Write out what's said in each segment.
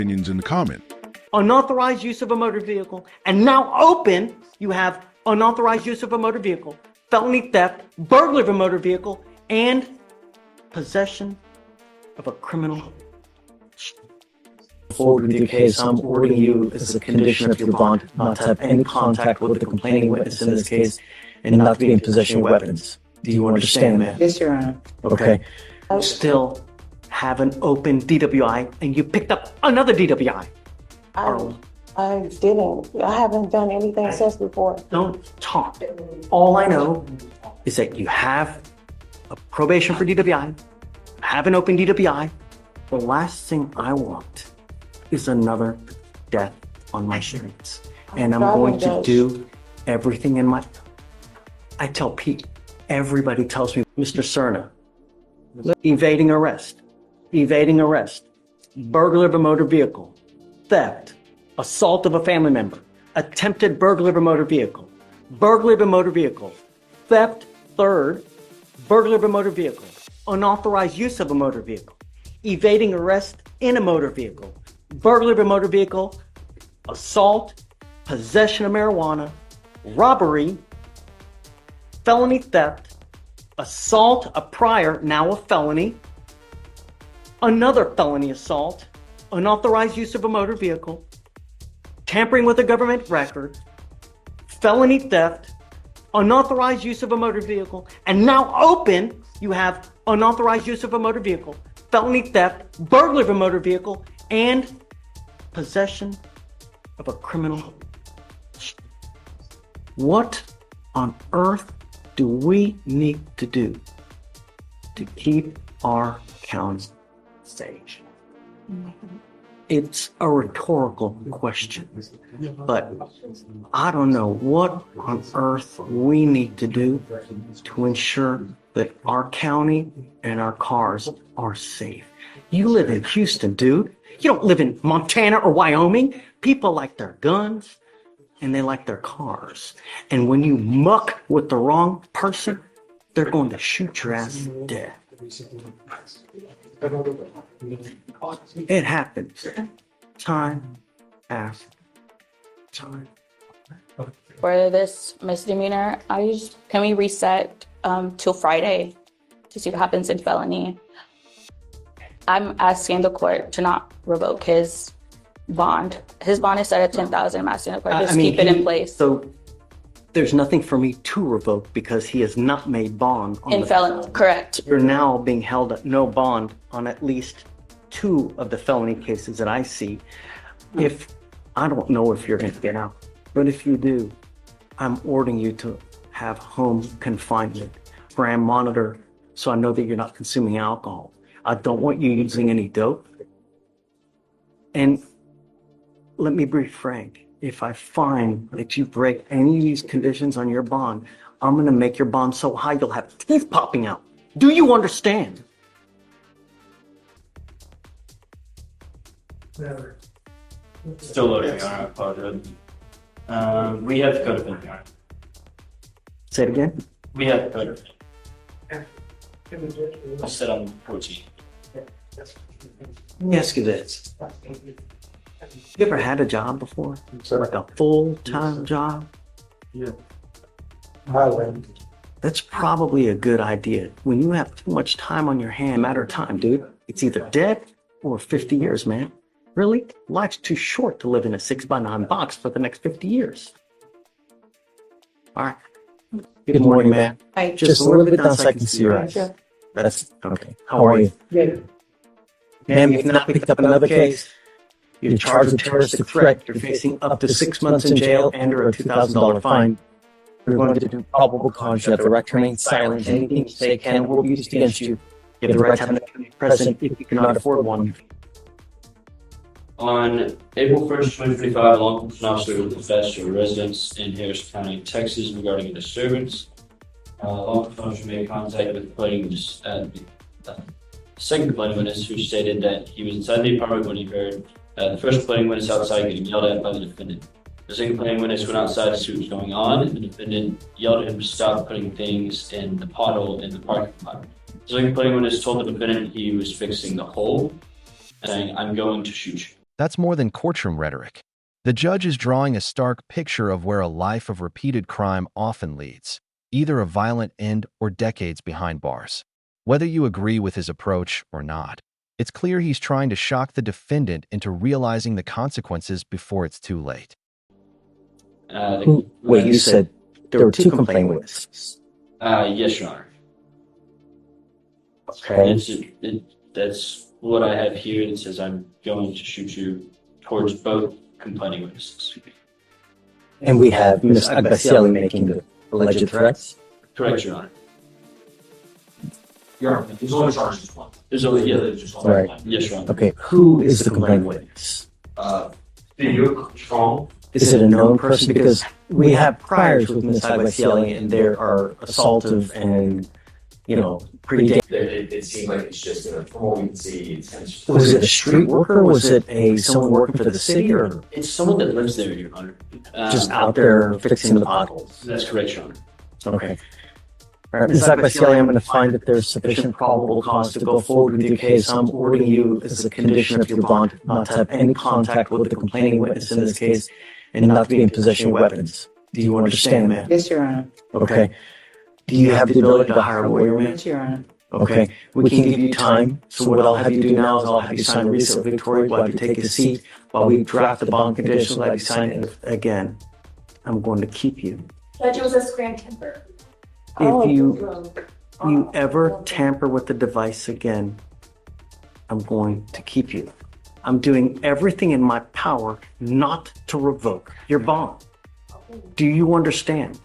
Opinions in the comment. Unauthorized use of a motor vehicle, and now open, you have unauthorized use of a motor vehicle, felony theft, burglary of a motor vehicle, and possession of a criminal. Forward with your case, I'm ordering you as a condition of your bond not to have any contact with the complaining witness in this case and not to be in possession of weapons. Do you understand, ma'am? Yes, Your Honor. Okay. You still have an open DWI, and you picked up another DWI. I didn't. I haven't done anything since before. Don't talk. All I know is that you have a probation for DWI, have an open DWI. The last thing I want is another death on my streets. And I'm going to do everything in my... I tell Pete, everybody tells me, Mr. Cerna, evading arrest, burglary of a motor vehicle, theft, assault of a family member, attempted burglary of a motor vehicle, theft, third, burglary of a motor vehicle, unauthorized use of a motor vehicle, evading arrest in a motor vehicle, burglary of a motor vehicle, assault, possession of marijuana, robbery, felony theft, assault, a prior, now a felony, another felony assault, unauthorized use of a motor vehicle, tampering with a government record, felony theft, unauthorized use of a motor vehicle, and now open, you have unauthorized use of a motor vehicle, felony theft, burglary of a motor vehicle, and possession of a criminal. What on earth do we need to do to keep our county safe? It's a rhetorical question, but I don't know what on earth we need to do to ensure that our county and our cars are safe. You live in Houston, dude. You don't live in Montana or Wyoming. People like their guns and they like their cars. And when you muck with the wrong person, they're going to shoot your ass dead. It happens time after time. For this misdemeanor, can we reset till Friday to see what happens in felony? I'm asking the court to not revoke his bond. His bond is set at $10,000. I'm asking the court to just keep it in place. So there's nothing for me to revoke because he has not made bond on In felony, correct. You're now being held at no bond on at least 2 of the felony cases that I see. If I don't know if you're going to get out, but if you do, I'm ordering you to have home confinement, gram monitor, so I know that you're not consuming alcohol. I don't want you using any dope. And let me be frank, if I find that you break any of these conditions on your bond, I'm going to make your bond so high you'll have teeth popping out. Do you understand? Still loading, Your Honor. I apologize. We have co-defendant, Your Honor. Say it again. We have co-defendant. I'll sit on 14. Let me ask you this. You ever had a job before? Like a full-time job? Yeah. That's probably a good idea. When you have too much time on your hand, matter of time, dude. It's either dead or 50 years, man. Really? Life's too short to live in a 6x9 box for the next 50 years. All right. Good morning, ma'am. Hi. Just a little bit down so I can see your eyes. Sure. That's okay. How are you? Good. Ma'am, you've now picked up another case. You're charged with terroristic threat. You're facing up to 6 months in jail and or a $2,000 fine. We're going to do probable cause. You have the right to remain silent. Anything you say can and will be used against you. You have the right to have an attorney present if you cannot afford one. On April 1st, 2025, a law enforcement officer was dispatched to a residence in Harris County, Texas regarding a disturbance. Law enforcement officer made contact with the second complaining witness who stated that he was inside the apartment when he heard the first complaining witness outside getting yelled at by the defendant. The second complaining witness went outside to see what was going on, and the defendant yelled at him to stop putting things in the pothole in the parking lot. The second complaining witness told the defendant he was fixing the hole, saying, "I'm going to shoot you." That's more than courtroom rhetoric. The judge is drawing a stark picture of where a life of repeated crime often leads, either a violent end or decades behind bars. Whether you agree with his approach or not, it's clear he's trying to shock the defendant into realizing the consequences before it's too late. Wait, you said there were two complaining witnesses. Yes, Your Honor. Okay. That's what I have here. It says I'm going to shoot you towards both complaining witnesses. And we have Ms. Agbasieli making the alleged threats. Correct, Your Honor. Your Honor, there's only charges one. There's only, yeah, Right. yes, Your Honor. Okay, who is the complaining witness? Video strong. Is it a known person? Because we have priors with Ms. Agbasieli, and there are assaultive and, pretty dangerous. It seems like it's just, from what we can see, it's Was it a street worker? Was it someone working for the city, or It's someone that lives there, Your Honor. just out there fixing the potholes? That's correct, Your Honor. Okay. All right, Ms. Agbasieli, I'm going to find that there's sufficient probable cause to go forward with your case. I'm ordering you as a condition of your bond not to have any contact with the complaining witness in this case and not to be in possession of weapons. Do you understand, ma'am? Yes, Your Honor. Okay. Do you have the ability to hire a lawyer, ma'am? Yes, Your Honor. Okay. We can give you time. So what I'll have you do now is I'll have you sign a receipt of victory while you take a seat, while we draft the bond conditions, I'll have you sign it. Again, I'm going to keep you. Judge was a scram temper. Oh, If you ever tamper with the device again, I'm going to keep you. I'm doing everything in my power not to revoke your bond. Do you understand?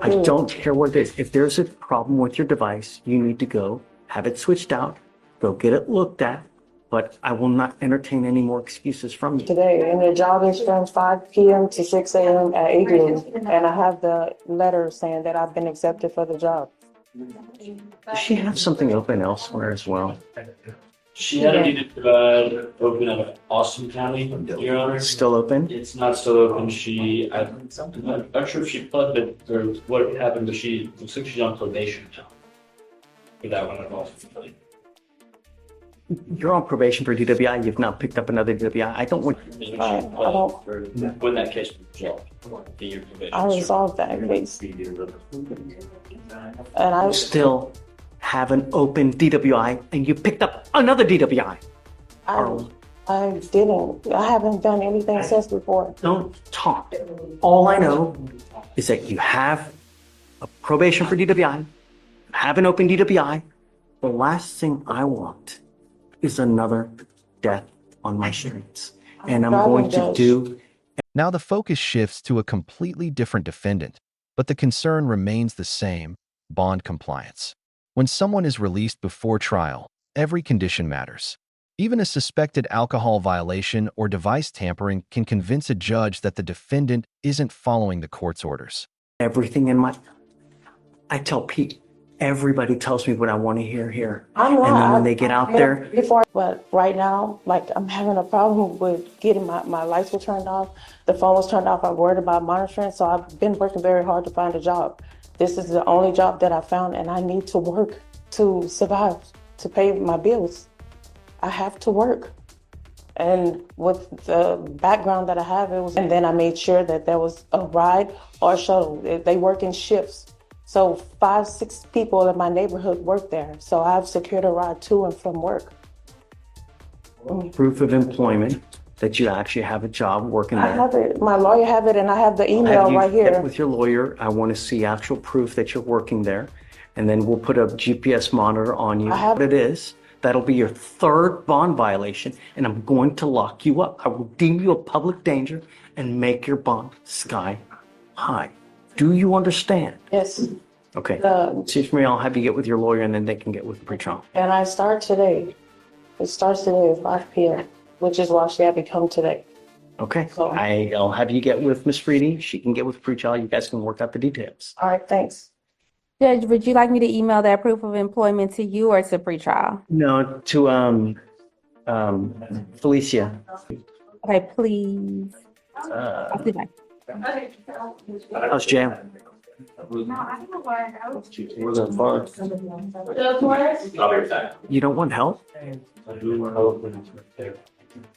I don't care what it is. If there's a problem with your device, you need to go have it switched out, go get it looked at, but I will not entertain any more excuses from you. Today, and the job is from 5 p.m. to 6 a.m. at Igloo, and I have the letter saying that I've been accepted for the job. Does she have something open elsewhere as well? She had a need to open out of Austin County, Your Honor. It's still open? It's not still open. I'm not sure if she pled, but or what happened, but looks like she's on probation now. For that one, Austin County. You're on probation for DWI. You've not picked up another DWI. I don't want. I don't- When that case was resolved, your probation. I resolved that case. And I Still have an open DWI, and you picked up another DWI. I didn't. I haven't done anything since before. Don't talk. All I know is that you have a probation for DWI, have an open DWI. The last thing I want is another death on my streets. And I'm going to do. Now the focus shifts to a completely different defendant, but the concern remains the same: bond compliance. When someone is released before trial, every condition matters. Even a suspected alcohol violation or device tampering can convince a judge that the defendant isn't following the court's orders. Everything in my. I tell Pete, everybody tells me what I want to hear here. I'm And then not. when they get out there, But right now, like, I'm having a problem with getting my lights were turned off. The phone was turned off. I'm worried about monitoring. So I've been working very hard to find a job. This is the only job that I found, and I need to work to survive, to pay my bills. I have to work. And with the background that I have, and then I made sure that there was a ride or a shuttle. They work in shifts. So 5, 6 people in my neighborhood work there. So I've secured a ride to and from work. proof of employment that you actually have a job working I there. have it. My lawyer have it, and I have the email Have you right get here. with your lawyer? I want to see actual proof that you're working there. And then we'll put a GPS monitor on you. I have- What it is. That'll be your third bond violation, and I'm going to lock you up. I will deem you a public danger and make your bond sky high. Do you understand? Yes. Okay. The- Chief Marie, I'll have you get with your lawyer, and then they can get with pretrial. And I start today. It starts today at 5 p.m., which is why she had me come today. Okay. So- I'll have you get with Miss Freedy. She can get with pretrial. You guys can work out the details. All right, thanks. Judge, would you like me to email that proof of employment to you or to pretrial? No, to Felicia. Okay, please. Uh, I'll see back. how's jail? I'll be back. You don't want help?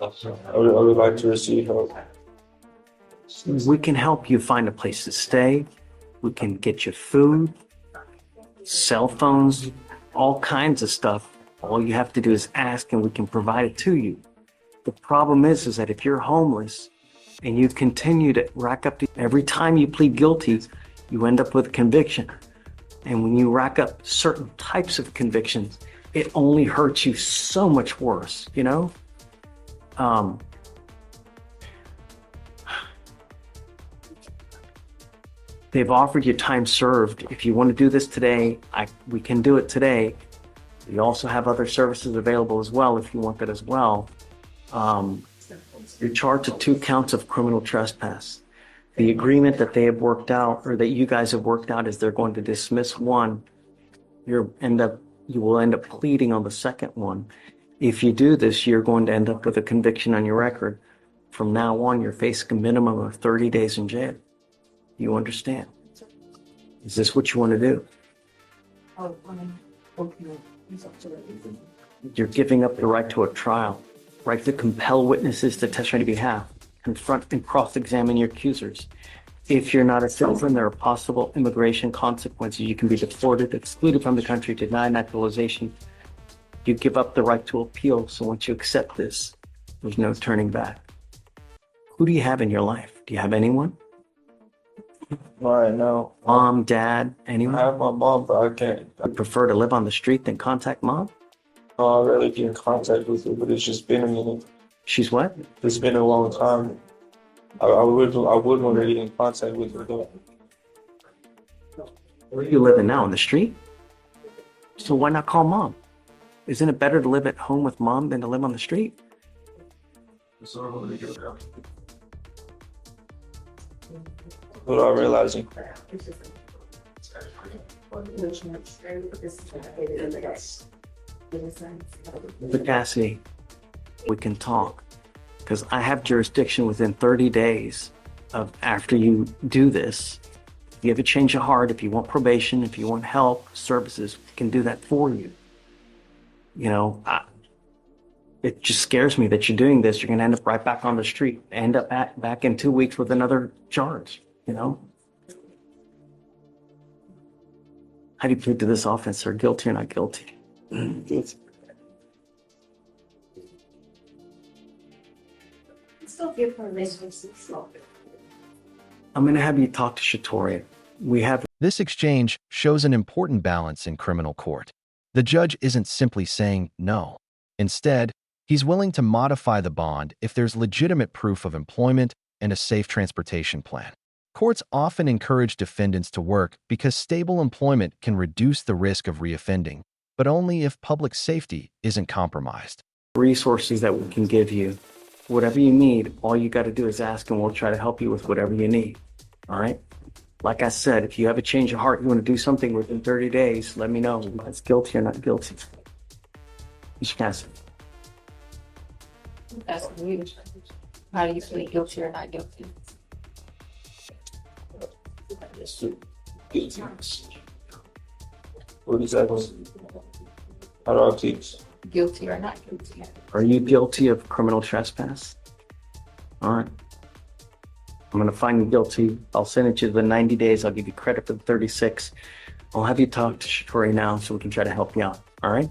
I would like to receive help. We can help you find a place to stay. We can get you food, cell phones, all kinds of stuff. All you have to do is ask and we can provide it to you. The problem is that if you're homeless and you continue to rack up, every time you plead guilty, you end up with a conviction. And when you rack up certain types of convictions, it only hurts you so much worse, you know? They've offered you time served. If you want to do this today, we can do it today. We also have other services available as well if you want that as well. You're charged with 2 counts of criminal trespass. The agreement that they have worked out, or that you guys have worked out, is they're going to dismiss one. You will end up pleading on the second one. If you do this, you're going to end up with a conviction on your record. From now on, you're facing a minimum of 30 days in jail. You understand? Is this what you want to do? You're giving up the right to a trial, right to compel witnesses to testify on your behalf, confront and cross-examine your accusers. If you're not a citizen, there are possible immigration consequences. You can be deported, excluded from the country, denied naturalization. You give up the right to appeal. So once you accept this, there's no turning back. Who do you have in your life? Do you have anyone? Right now, Mom, dad, I anyone? have my mom, but I can't. Would prefer to live on the street than contact mom? I'd rather get in contact with her, but it's just been a minute. She's what? It's been a long time. I would want to get in contact with her though. Where are you living now? On the street? So why not call mom? Isn't it better to live at home with mom than to live on the street? Without realizing. But Cassie, we can talk. Because I have jurisdiction within 30 days of after you do this. If you have a change of heart, if you want probation, if you want help, services, we can do that for you. You know, it just scares me that you're doing this. You're going to end up right back on the street, end up back in 2 weeks with another charge, you know? How do you plead to this offense, sir? Guilty or not guilty? Guilty. I'm going to have you talk to Shatoria. This exchange shows an important balance in criminal court. The judge isn't simply saying no. Instead, he's willing to modify the bond if there's legitimate proof of employment and a safe transportation plan. Courts often encourage defendants to work because stable employment can reduce the risk of reoffending, but only if public safety isn't compromised. Resources that we can give you. Whatever you need, all you got to do is ask and we'll try to help you with whatever you need. All right? Like I said, if you have a change of heart, you want to do something within 30 days, let me know. It's guilty or not guilty. Mr. Cassidy. That's you. How do you plead guilty or not guilty? Guilty. What exactly? How do I plead? Guilty or not guilty? Are you guilty of criminal trespass? All right. I'm going to find you guilty. I'll send it to you the 90 days. I'll give you credit for the 36. I'll have you talk to Shatori now so we can try to help you out. All right?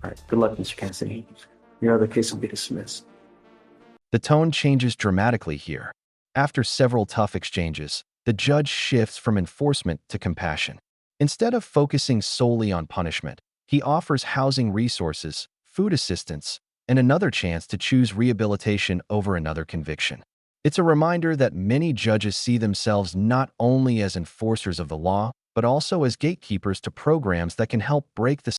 All right. Good luck, Mr. Cassidy. Your other case will be dismissed. The tone changes dramatically here. After several tough exchanges, the judge shifts from enforcement to compassion. Instead of focusing solely on punishment, he offers housing resources, food assistance, and another chance to choose rehabilitation over another conviction. It's a reminder that many judges see themselves not only as enforcers of the law, but also as gatekeepers to programs that can help break the